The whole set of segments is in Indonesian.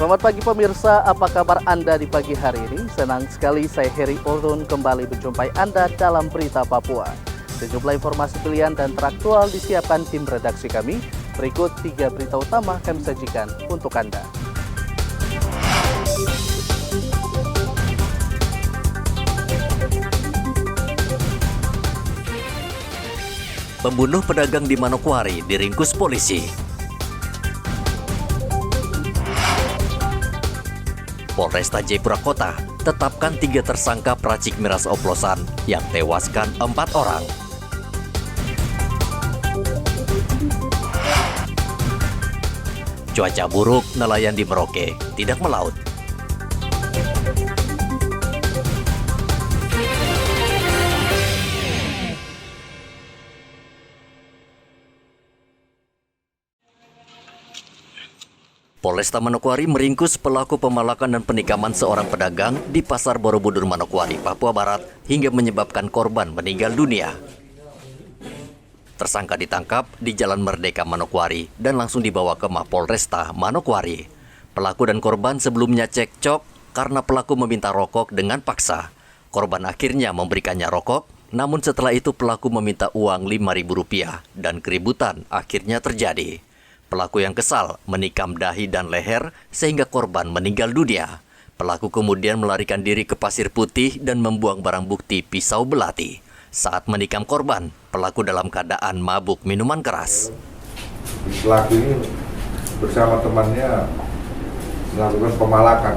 Selamat pagi pemirsa, apa kabar Anda di pagi hari ini? Senang sekali saya Heri Orun kembali menjumpai Anda dalam Berita Papua. Sejumlah informasi pilihan dan teraktual disiapkan tim redaksi kami. Berikut 3 berita utama kami sajikan untuk Anda. Pembunuh pedagang di Manokwari diringkus polisi. Polresta Jayapura Kota tetapkan 3 tersangka peracik miras oplosan yang tewaskan 4 orang. Cuaca buruk, nelayan di Merauke tidak melaut. Polresta Manokwari meringkus pelaku pemalakan dan penikaman seorang pedagang di Pasar Borobudur Manokwari, Papua Barat hingga menyebabkan korban meninggal dunia. Tersangka ditangkap di Jalan Merdeka Manokwari dan langsung dibawa ke Mapolresta Manokwari. Pelaku dan korban sebelumnya cekcok karena pelaku meminta rokok dengan paksa. Korban akhirnya memberikannya rokok, namun setelah itu pelaku meminta uang Rp5.000 dan keributan akhirnya terjadi. Pelaku yang kesal menikam dahi dan leher sehingga korban meninggal dunia. Pelaku kemudian melarikan diri ke Pasir Putih dan membuang barang bukti pisau belati. Saat menikam korban, pelaku dalam keadaan mabuk minuman keras. Pelaku ini bersama temannya melakukan pemalakan.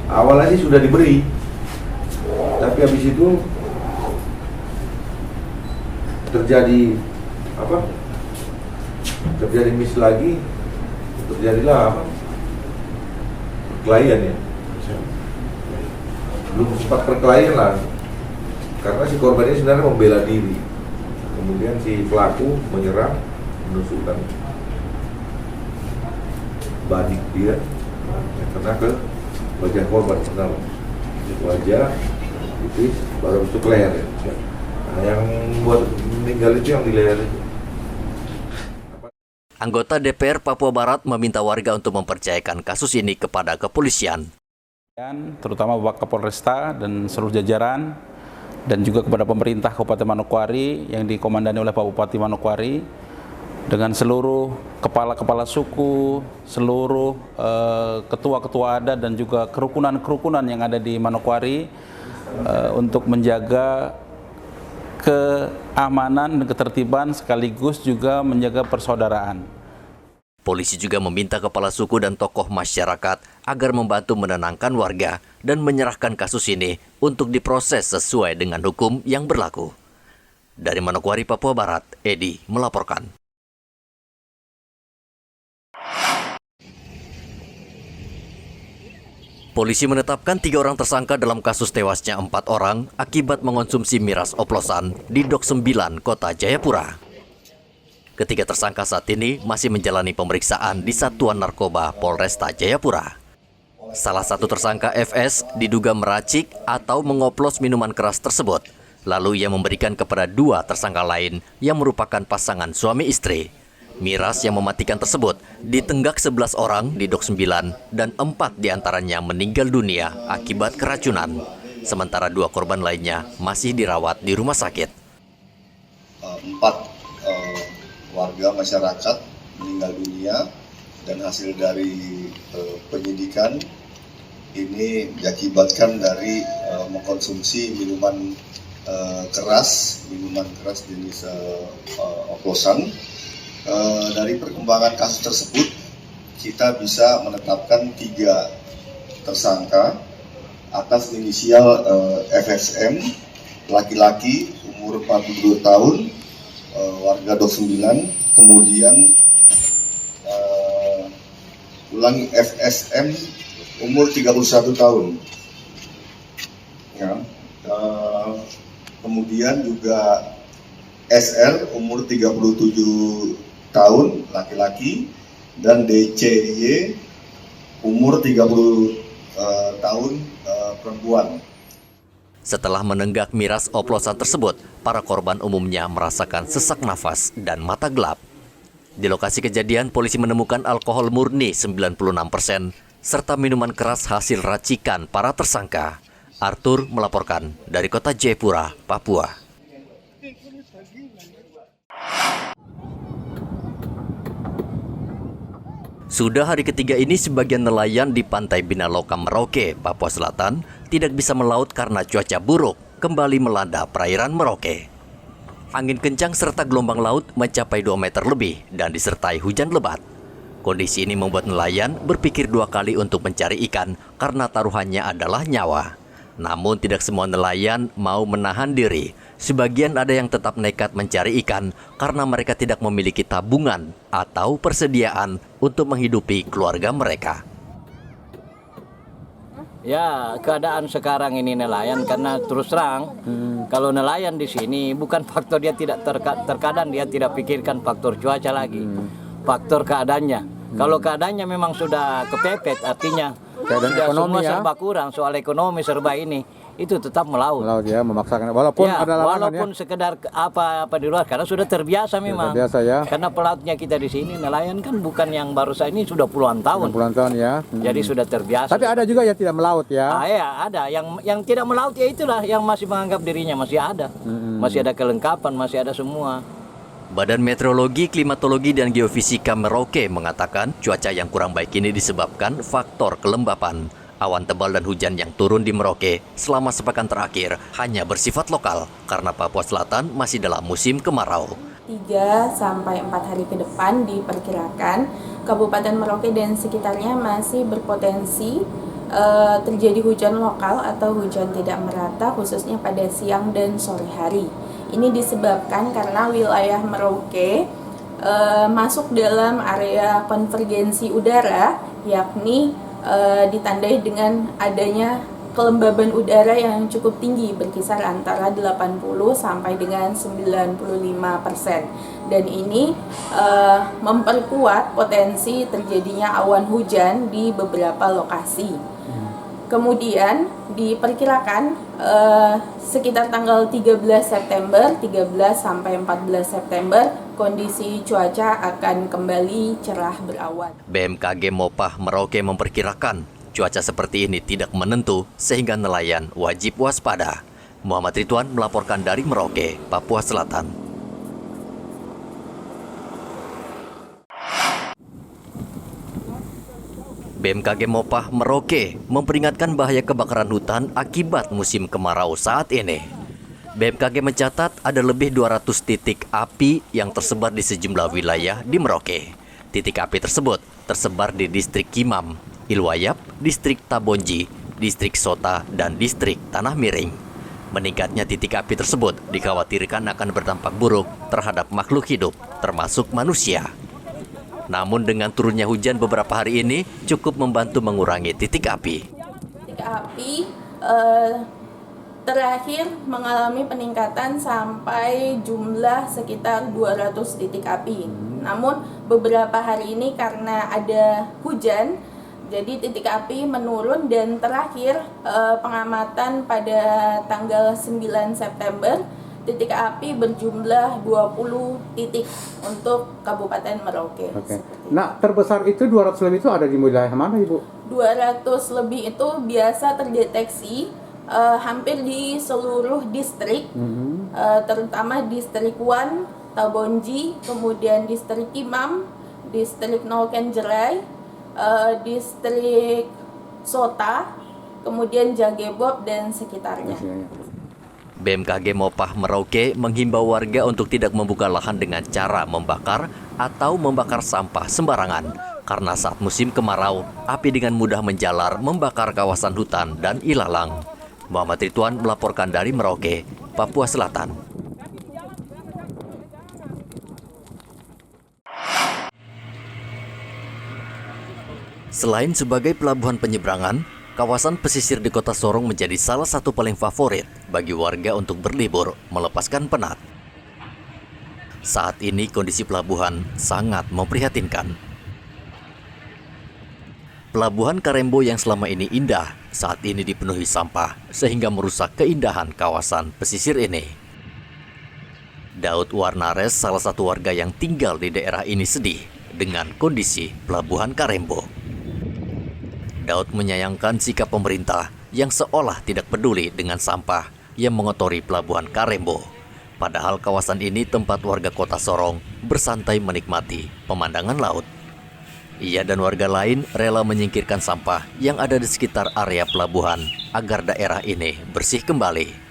Awalnya sih sudah diberi, tapi habis itu terjadi miss lagi, terjadilah perkelahian ya. Belum sempat perkelahian lah, karena si korban ini sebenarnya membela diri. Kemudian si pelaku menyerang, menusukkan badik dia kena ke wajah korban pertama, wajah, tipis, baru itu ke leher ya. Nah, yang buat meninggal itu yang di leher itu. Anggota DPR Papua Barat meminta warga untuk mempercayakan kasus ini kepada kepolisian. Terutama Bapak Kapolresta dan seluruh jajaran, dan juga kepada pemerintah Kabupaten Manokwari yang dikomandani oleh Pak Bupati Manokwari, dengan seluruh kepala-kepala suku, seluruh ketua-ketua adat dan juga kerukunan-kerukunan yang ada di Manokwari untuk menjaga keamanan dan ketertiban sekaligus juga menjaga persaudaraan. Polisi juga meminta kepala suku dan tokoh masyarakat agar membantu menenangkan warga dan menyerahkan kasus ini untuk diproses sesuai dengan hukum yang berlaku. Dari Manokwari, Papua Barat, Edi melaporkan. Polisi menetapkan 3 orang tersangka dalam kasus tewasnya 4 orang akibat mengonsumsi miras oplosan di Dok 9, Kota Jayapura. Ketiga tersangka saat ini masih menjalani pemeriksaan di Satuan Narkoba Polresta Jayapura. Salah satu tersangka FS diduga meracik atau mengoplos minuman keras tersebut. Lalu ia memberikan kepada 2 tersangka lain yang merupakan pasangan suami istri. Miras yang mematikan tersebut ditenggak 11 orang di Dok 9 dan 4 diantaranya meninggal dunia akibat keracunan. Sementara 2 korban lainnya masih dirawat di rumah sakit. 4 warga masyarakat meninggal dunia dan hasil dari penyidikan ini diakibatkan dari mengkonsumsi minuman keras jenis oplosan. Dari perkembangan kasus tersebut, kita bisa menetapkan 3 tersangka atas inisial FSM, laki-laki, umur 42 tahun, warga Dok 9, kemudian FSM, umur 31 tahun. Ya, kemudian juga SR, umur 37 tahun, laki-laki, dan DCY, umur 30 tahun, perempuan. Setelah menenggak miras oplosan tersebut, para korban umumnya merasakan sesak nafas dan mata gelap. Di lokasi kejadian, polisi menemukan alkohol murni 96% serta minuman keras hasil racikan para tersangka. Arthur melaporkan dari Kota Jayapura, Papua. Sudah hari ketiga ini sebagian nelayan di Pantai Binaloka, Merauke, Papua Selatan tidak bisa melaut karena cuaca buruk kembali melanda perairan Merauke. Angin kencang serta gelombang laut mencapai 2 meter lebih dan disertai hujan lebat. Kondisi ini membuat nelayan berpikir 2 kali untuk mencari ikan karena taruhannya adalah nyawa. Namun tidak semua nelayan mau menahan diri. Sebagian ada yang tetap nekat mencari ikan karena mereka tidak memiliki tabungan atau persediaan untuk menghidupi keluarga mereka. Ya, keadaan sekarang ini nelayan karena terus terang kalau nelayan di sini bukan faktor dia tidak terkadang dia tidak pikirkan faktor cuaca lagi. Faktor keadaannya. Kalau keadaannya memang sudah kepepet artinya keadaan sudah ekonomi semua ya. serba kurang soal ekonomi serba ini itu tetap melaut. Melaut ya, memaksakan walaupun Ya, ada larangan walaupun ya. sekedar apa di luar karena sudah terbiasa memang. Terbiasa ya. Karena pelautnya kita di sini nelayan kan bukan yang baru saja ini sudah puluhan tahun. Puluhan tahun ya. Jadi sudah terbiasa. Tapi ada juga yang tidak melaut ya. Ya ada yang tidak melaut ya itulah yang masih menganggap dirinya masih ada. Masih ada kelengkapan, masih ada semua. Badan Meteorologi, Klimatologi, dan Geofisika Merauke mengatakan cuaca yang kurang baik ini disebabkan faktor kelembapan. Awan tebal dan hujan yang turun di Merauke selama sepekan terakhir hanya bersifat lokal karena Papua Selatan masih dalam musim kemarau. 3-4 hari ke depan diperkirakan Kabupaten Merauke dan sekitarnya masih berpotensi terjadi hujan lokal atau hujan tidak merata khususnya pada siang dan sore hari. Ini disebabkan karena wilayah Merauke masuk dalam area konvergensi udara, yakni ditandai dengan adanya kelembaban udara yang cukup tinggi berkisar antara 80 sampai dengan 95%. Dan ini memperkuat potensi terjadinya awan hujan di beberapa lokasi. Kemudian diperkirakan sekitar tanggal 13 September, 13 sampai 14 September, kondisi cuaca akan kembali cerah berawan. BMKG Mopah Merauke memperkirakan cuaca seperti ini tidak menentu sehingga nelayan wajib waspada. Muhammad Ridwan melaporkan dari Merauke, Papua Selatan. BMKG Mopah Merauke memperingatkan bahaya kebakaran hutan akibat musim kemarau saat ini. BMKG mencatat ada lebih 200 titik api yang tersebar di sejumlah wilayah di Merauke. Titik api tersebut tersebar di distrik Kimam, Ilwayap, distrik Tabonji, distrik Sota, dan distrik Tanah Miring. Meningkatnya titik api tersebut dikhawatirkan akan berdampak buruk terhadap makhluk hidup, termasuk manusia. Namun dengan turunnya hujan beberapa hari ini cukup membantu mengurangi titik api. Titik api terakhir mengalami peningkatan sampai jumlah sekitar 200 titik api. Namun beberapa hari ini karena ada hujan, jadi titik api menurun dan terakhir pengamatan pada tanggal 9 September titik api berjumlah 20 titik untuk Kabupaten Merauke. Oke. Nah, terbesar itu 200 lebih itu ada di wilayah mana, Ibu? 200 lebih itu biasa terdeteksi hampir di seluruh distrik, terutama distrik Wan, Tabonji, kemudian distrik Kimam, distrik Nolkenjerai, distrik Sota, kemudian Jagebob dan sekitarnya. BMKG Mopah Merauke menghimbau warga untuk tidak membuka lahan dengan cara membakar atau membakar sampah sembarangan. Karena saat musim kemarau, api dengan mudah menjalar membakar kawasan hutan dan ilalang. Muhammad Ridwan melaporkan dari Merauke, Papua Selatan. Selain sebagai pelabuhan penyeberangan, kawasan pesisir di Kota Sorong menjadi salah satu paling favorit bagi warga untuk berlibur, melepaskan penat. Saat ini kondisi pelabuhan sangat memprihatinkan. Pelabuhan Karembo yang selama ini indah, saat ini dipenuhi sampah sehingga merusak keindahan kawasan pesisir ini. Daud Warnares, salah satu warga yang tinggal di daerah ini, sedih dengan kondisi Pelabuhan Karembo. Daud menyayangkan sikap pemerintah yang seolah tidak peduli dengan sampah yang mengotori Pelabuhan Karembo. Padahal kawasan ini tempat warga Kota Sorong bersantai menikmati pemandangan laut. Ia dan warga lain rela menyingkirkan sampah yang ada di sekitar area pelabuhan agar daerah ini bersih kembali.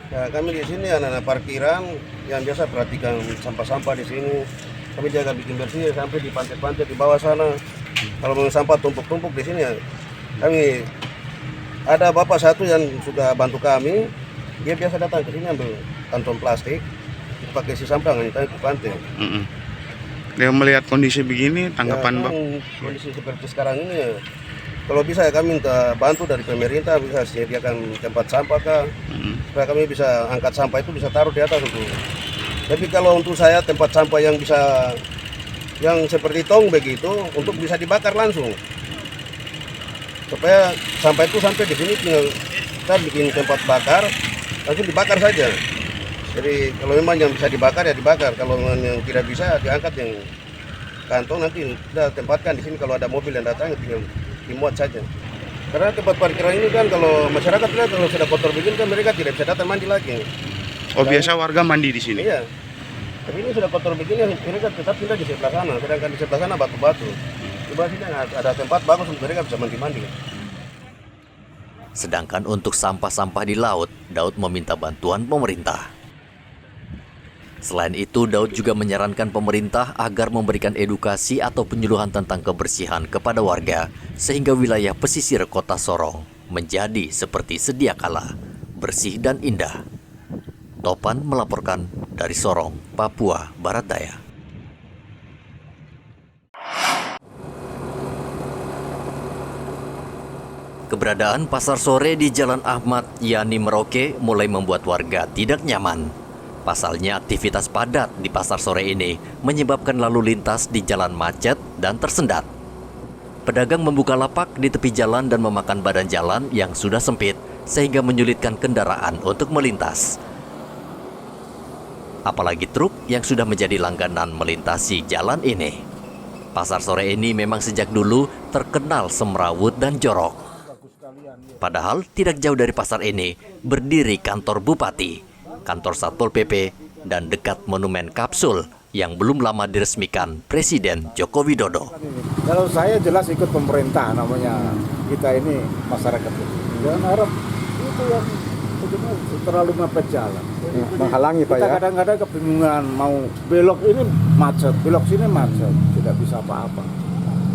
Ya, kami di sini anak-anak parkiran yang biasa perhatikan sampah-sampah di sini. Kami jaga bikin bersih sampai di pantai-pantai di bawah sana. Kalau mau sampah tumpuk-tumpuk di sini ya, kami ada bapak satu yang sudah bantu kami. Dia biasa datang ke sini ambil kantong plastik, pakai si sampah ngantar ke pantai. Dia melihat kondisi begini, tanggapan Bang? Kondisi seperti sekarang ini ya, kalau bisa ya kami minta bantu dari pemerintah, bisa sediakan tempat sampah kah, supaya kami bisa angkat sampah itu bisa taruh di atas itu. Tapi kalau untuk saya tempat sampah yang bisa, yang seperti tong begitu, untuk bisa dibakar langsung, supaya sampah itu sampai di sini tinggal kita bikin tempat bakar, langsung dibakar saja. Jadi kalau memang yang bisa dibakar ya dibakar, kalau yang tidak bisa diangkat yang kantong, nanti kita tempatkan di sini. Kalau ada mobil yang datang tinggal dimuat saja. Karena tempat parkiran ini kan kalau masyarakat lihat kalau sudah kotor begini kan mereka tidak bisa datang mandi lagi. Oh, biasa warga mandi di sini? Iya. Tapi ini sudah kotor begini mereka tetap pindah di sebelah sana. Sedangkan di sebelah sana batu-batu. Di bawah sini ada tempat bagus untuk mereka bisa mandi-mandi. Sedangkan untuk sampah-sampah di laut, Daud meminta bantuan pemerintah. Selain itu, Daud juga menyarankan pemerintah agar memberikan edukasi atau penyuluhan tentang kebersihan kepada warga, sehingga wilayah pesisir Kota Sorong menjadi seperti sedia kala, bersih dan indah. Topan melaporkan dari Sorong, Papua Barat Daya. Keberadaan pasar sore di Jalan Ahmad Yani Merauke mulai membuat warga tidak nyaman. Pasalnya aktivitas padat di pasar sore ini menyebabkan lalu lintas di jalan macet dan tersendat. Pedagang membuka lapak di tepi jalan dan memakan badan jalan yang sudah sempit sehingga menyulitkan kendaraan untuk melintas. Apalagi truk yang sudah menjadi langganan melintasi jalan ini. Pasar sore ini memang sejak dulu terkenal semrawut dan jorok. Padahal tidak jauh dari pasar ini berdiri kantor bupati, kantor Satpol PP, dan dekat monumen kapsul yang belum lama diresmikan Presiden Joko Widodo. Kalau saya jelas ikut pemerintah, namanya kita ini masyarakat. Jangan harap itu yang terlalu mepet jalan. Menghalangi Pak ya? Kita kadang-kadang kebingungan mau belok ini macet, belok sini macet, tidak bisa apa-apa.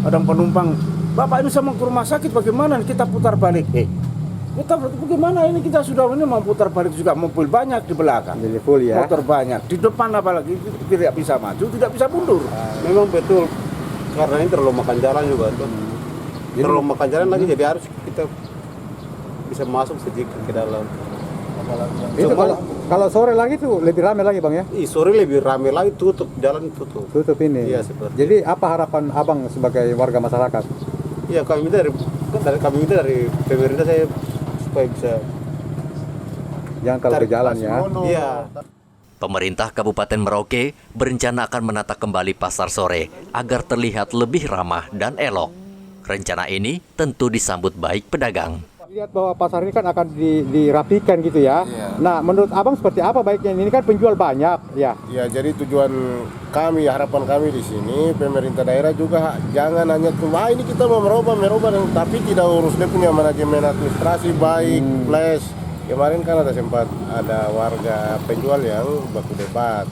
Kadang penumpang, Bapak ini sama ke rumah sakit bagaimana kita putar balik? Kita bagaimana ini kita sudah ini mau putar balik juga, mobil banyak di belakang, jadi full ya, motor banyak di depan, apalagi tidak bisa maju, tidak bisa mundur. Memang betul, karena ini terlalu makan jalan juga tuh. Terlalu makan jalan lagi, jadi harus kita bisa masuk sedikit ke dalam. Itu kalau sore lagi tuh lebih ramai lagi Bang ya? Sore lebih ramai lagi, tutup jalan, tutup ini. Iya, seperti. Jadi apa harapan Abang sebagai warga masyarakat? Iya, kami minta dari pemerintah saya supaya bisa jangan kalau ke jalan ya. Iya. Pemerintah Kabupaten Merauke berencana akan menata kembali pasar sore agar terlihat lebih ramah dan elok. Rencana ini tentu disambut baik pedagang. Lihat bahwa pasar ini kan akan dirapikan gitu ya. Nah, menurut Abang seperti apa baiknya? Ini kan penjual banyak ya. Ya, jadi tujuan kami, harapan kami di sini, pemerintah daerah juga jangan hanya cuma ini kita mau merubah, tapi tidak urus dia punya manajemen administrasi baik, plus kemarin kan ada warga penjual yang baku debat.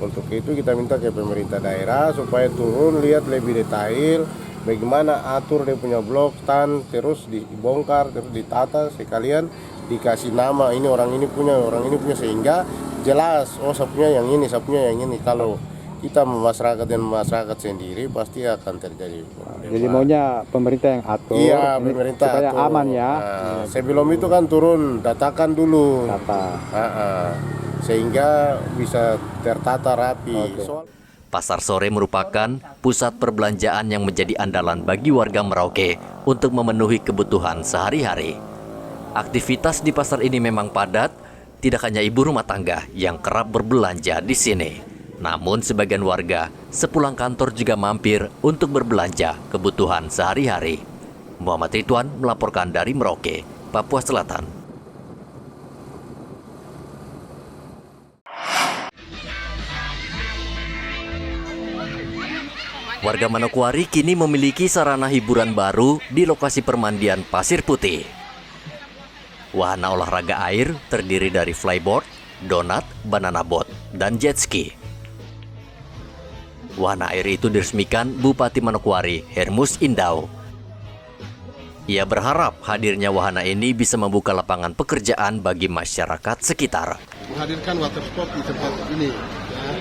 Untuk itu kita minta ke pemerintah daerah supaya turun lihat lebih detail bagaimana atur dia punya blok stand, terus dibongkar, terus ditata sekalian dikasih nama ini orang ini punya sehingga jelas sapunya yang ini. Kalau kita masyarakat sendiri pasti akan terjadi problem. Jadi maunya pemerintah yang atur, iya, pemerintah supaya atur. Aman ya. Nah, sebelum itu kan turun datakan dulu, sehingga bisa tertata rapi. Pasar sore merupakan pusat perbelanjaan yang menjadi andalan bagi warga Merauke untuk memenuhi kebutuhan sehari-hari. Aktivitas di pasar ini memang padat tidak hanya ibu rumah tangga yang kerap berbelanja di sini. Namun sebagian warga sepulang kantor juga mampir untuk berbelanja kebutuhan sehari-hari. Muhammad Ridwan melaporkan dari Merauke, Papua Selatan. Warga Manokwari kini memiliki sarana hiburan baru di lokasi permandian Pasir Putih. Wahana olahraga air terdiri dari flyboard, donat, banana boat, dan jet ski. Wahana air itu diresmikan Bupati Manokwari, Hermus Indau. Ia berharap hadirnya wahana ini bisa membuka lapangan pekerjaan bagi masyarakat sekitar. Menghadirkan water sport di tempat ini, ya.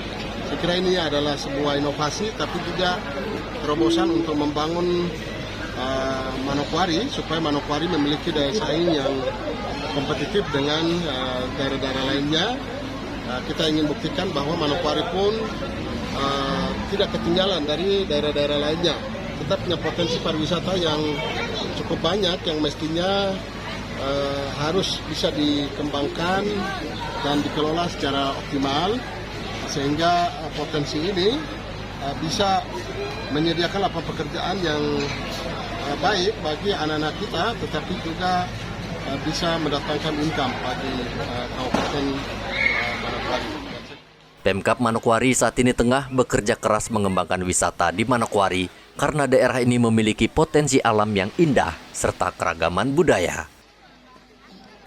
Saya kira ini adalah sebuah inovasi, tapi juga terobosan untuk membangun Manokwari, supaya Manokwari memiliki daya saing yang kompetitif dengan daerah-daerah lainnya. Kita ingin buktikan bahwa Manokwari pun tidak ketinggalan dari daerah-daerah lainnya. Kita punya potensi pariwisata yang cukup banyak, yang mestinya harus bisa dikembangkan dan dikelola secara optimal, sehingga potensi ini bisa menyediakan lapangan pekerjaan yang baik bagi anak-anak kita, tetapi juga bisa mendatangkan income bagi Kabupaten Manokwari. Pemkab Manokwari saat ini tengah bekerja keras mengembangkan wisata di Manokwari karena daerah ini memiliki potensi alam yang indah serta keragaman budaya.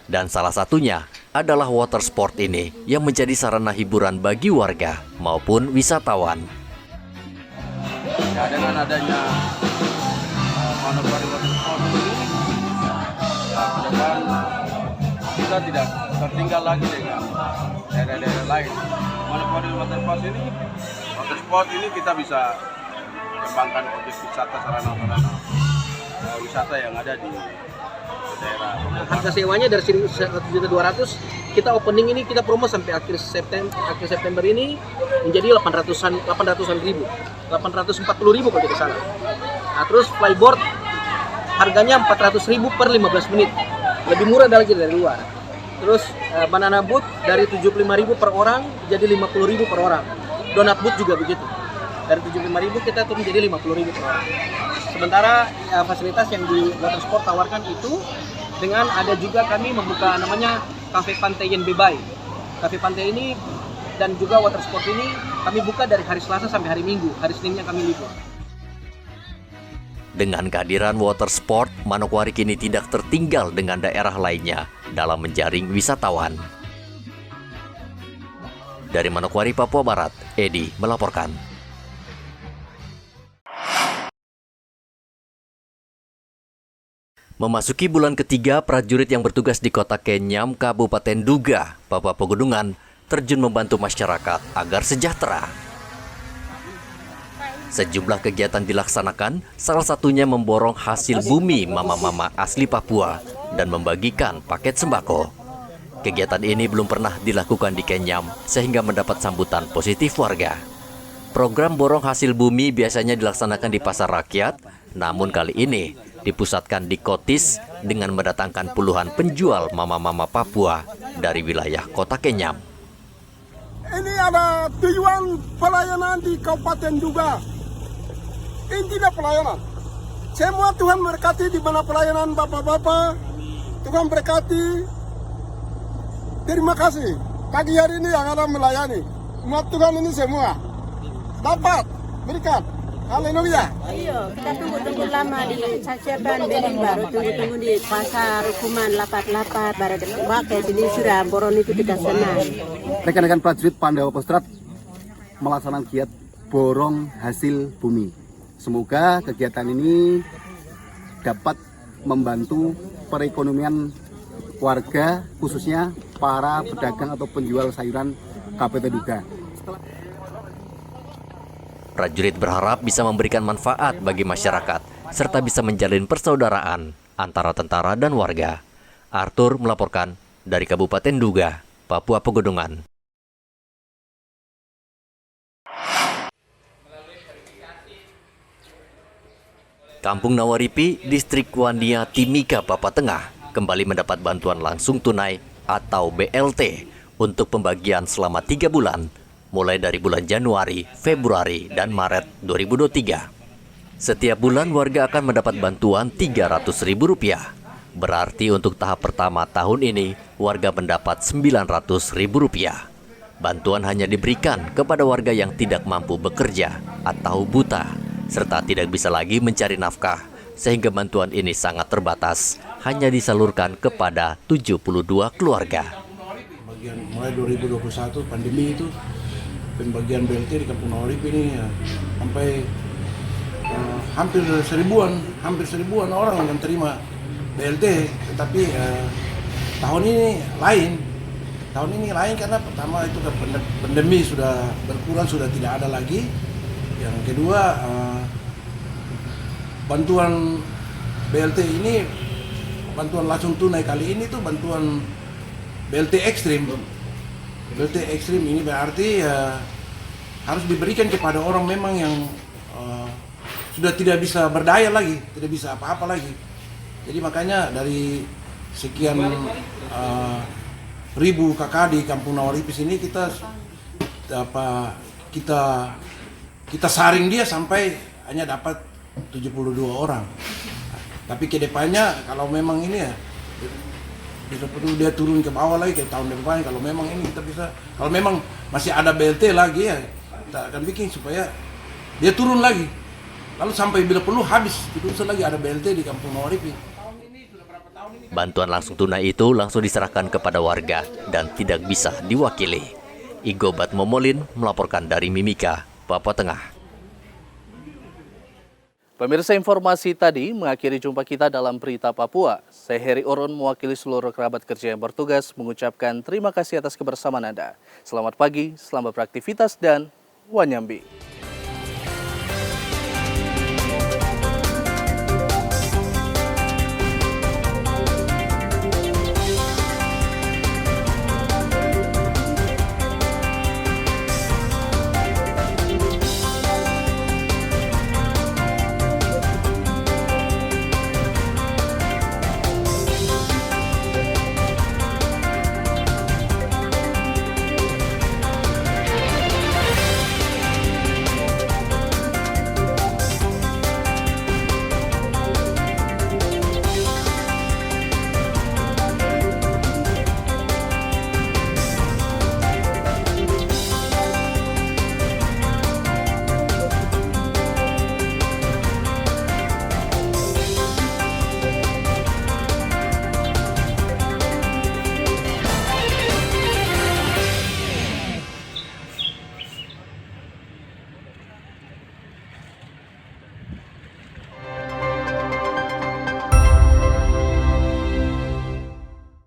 Dan salah satunya adalah water sport ini yang menjadi sarana hiburan bagi warga maupun wisatawan. Ya, dengan adanya Manokwari Water Sport ini, depan kita tidak tertinggal lagi dengan daerah-daerah lain. Manokwari Water Sport ini kita bisa kembangkan objek wisata, sarana-sarana wisata yang ada di daerah. Harga sewanya dari 1.200.000, kita opening ini kita promo sampai akhir September ini menjadi 840.000 kalau tidak salah. Nah, terus flyboard harganya 400.000 per 15 menit, lebih murah lagi dari luar. Terus banana boat dari 75.000 per orang jadi 50.000 per orang. Donat boat juga begitu, dari 75.000 kita turun jadi 50.000 per orang. Sementara fasilitas yang di water sport tawarkan itu dengan ada juga kami membuka namanya Cafe Pantai Yen Bebai. Cafe Pantai ini dan juga water sport ini kami buka dari hari Selasa sampai hari Minggu. Hari Seninnya kami libur. Dengan kehadiran water sport, Manokwari kini tidak tertinggal dengan daerah lainnya dalam menjaring wisatawan. Dari Manokwari, Papua Barat, Edi melaporkan. Memasuki bulan ketiga, prajurit yang bertugas di Kota Kenyam, Kabupaten Duga, Papua Pegunungan, terjun membantu masyarakat agar sejahtera. Sejumlah kegiatan dilaksanakan, salah satunya memborong hasil bumi mama-mama asli Papua dan membagikan paket sembako. Kegiatan ini belum pernah dilakukan di Kenyam sehingga mendapat sambutan positif warga. Program borong hasil bumi biasanya dilaksanakan di pasar rakyat, namun kali ini dipusatkan di Kotis dengan mendatangkan puluhan penjual mama-mama Papua dari wilayah Kota Kenyam. Ini ada tujuan pelayanan di Kabupaten Duga. Intinya pelayanan. Semua Tuhan berkati di mana pelayanan Bapak-Bapak. Tuhan berkati. Terima kasih. Pagi hari ini yang ada melayani. Umat Tuhan ini semua dapat berikan. Haleluya. Iya, kita tunggu lama di Saceban Bening, baru tunggu di pasar Hukuman Lapat-Lapat, baru pakai sini sudah boron itu kita senang. Rekan-rekan prajurit Pandawa Postrat melaksanakan giat borong hasil bumi. Semoga kegiatan ini dapat membantu perekonomian warga, khususnya para pedagang atau penjual sayuran Kabupaten Duga. Prajurit berharap bisa memberikan manfaat bagi masyarakat, serta bisa menjalin persaudaraan antara tentara dan warga. Arthur melaporkan dari Kabupaten Duga, Papua Pegunungan. Kampung Nawaripi, Distrik Wania Timika, Papua Tengah, kembali mendapat bantuan langsung tunai atau BLT untuk pembagian selama 3 bulan, mulai dari bulan Januari, Februari, dan Maret 2023. Setiap bulan warga akan mendapat bantuan Rp300.000. Berarti untuk tahap pertama tahun ini, warga mendapat Rp900.000. Bantuan hanya diberikan kepada warga yang tidak mampu bekerja atau buta, serta tidak bisa lagi mencari nafkah, sehingga bantuan ini sangat terbatas, hanya disalurkan kepada 72 keluarga. Mulai 2021 pandemi itu, pembagian BLT di Kampung Nawarip ini ya, sampai hampir seribuan orang yang terima BLT. Tetapi tahun ini lain. Tahun ini lain karena pertama itu pandemi sudah berkurang, sudah tidak ada lagi. Yang kedua, bantuan BLT ini, bantuan langsung tunai kali ini tuh bantuan BLT ekstrim. BLT ekstrim ini berarti harus diberikan kepada orang memang yang sudah tidak bisa berdaya lagi, tidak bisa apa-apa lagi. Jadi makanya dari sekian ribu kakak di Kampung Nawaripis ini kita saring dia sampai hanya dapat 72 orang. Tapi ke depannya kalau memang ini ya bisa perlu dia turun ke bawah lagi ke tahun depan, kalau memang ini kita bisa, kalau memang masih ada BLT lagi ya kita akan bikin supaya dia turun lagi. Lalu sampai bila perlu habis terus lagi ada BLT di Kampung Nawaripis. Bantuan langsung tunai itu langsung diserahkan kepada warga dan tidak bisa diwakili. Igo Batmomolin melaporkan dari Mimika, Papua Tengah. Pemirsa, informasi tadi mengakhiri jumpa kita dalam Berita Papua. Saya Heri Orun mewakili seluruh kerabat kerja yang bertugas mengucapkan terima kasih atas kebersamaan Anda. Selamat pagi, selamat beraktivitas, dan wanyambi.